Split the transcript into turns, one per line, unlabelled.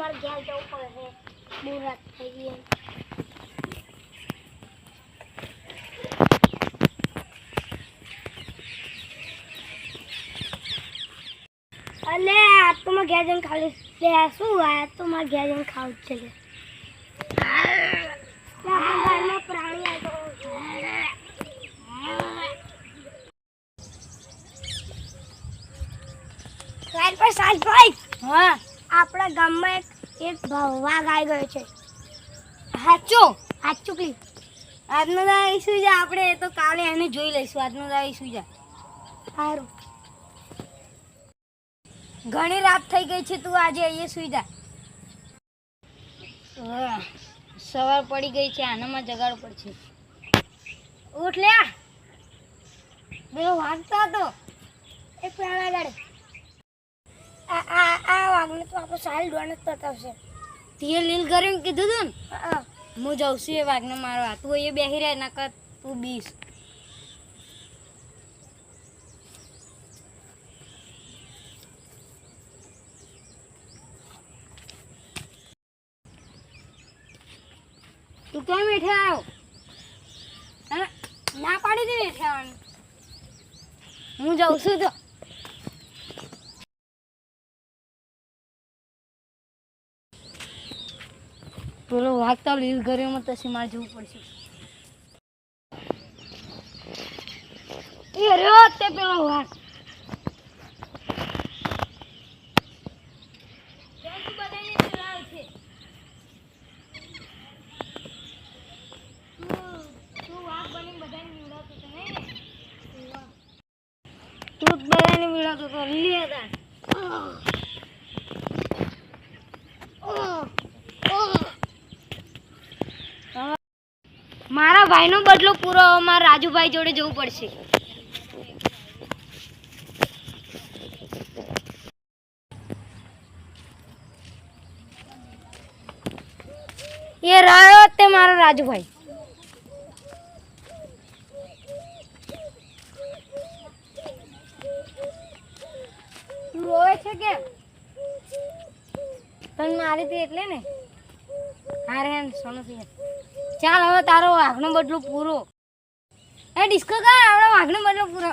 મારે ઘેર જવું પડે, બહુ રાત થઈ ગઈ. અલે આ તો મારે ઘેર જઈને ખાલી શું આ તો મારે ઘેર જઈને ખાવું જ છે. ઘરમાં પ્રાણી સાહેબ, હા આપણા ગામમાં એક વાઘ આવી ગયો છે. સાચું પ્લીઝ. આજનો દાડા શું છે, આપણે તો કાલે એને જોઈ લઈશું. આજનો દાડા શું છે. સારું, ઘણી રાત થઈ ગઈ છે, તું આજે અહીંયા સુઈ જા. સવાર પડી ગઈ છે, આનામાં જગાડવું પડશે. ઉઠ લે, પેલો વાગતો હતો એક પ્રાણા ગાડે. આ વાઘને તો આપણો સારી ડોન જ બતાવશે. તે લીલ કરીને કીધું તું ને. હું જાઉં છું એ વાઘને મારવા. તું એ બેસી રહે, નકર તું બીસ. તું કેમ બેઠે આવ્યો? ના પાડી દે બેઠે આવવાનું. હું જાઉં છું તો. પેલો વાગતા લીલ ઘરેમાં તસી મારે જવું પડશે. એ રહ્યો તે પેલો વાઘ. તું બધાને મિલાતો તો લે હતા. મારા ભાઈનો બદલો પૂરો મારા રાજુભાઈ જોડે જવું પડશે. એ રહ્યો તે મારો રાજુભાઈ. તું રોવે છે કેમ? તને મારી હતી એટલે ને. હા રે સોનો થી. ચાલ હવે તારો વાઘનો બદલો પૂરો. એ ડિસ્કો કર, આપણો વાઘનો બદલો પૂરો.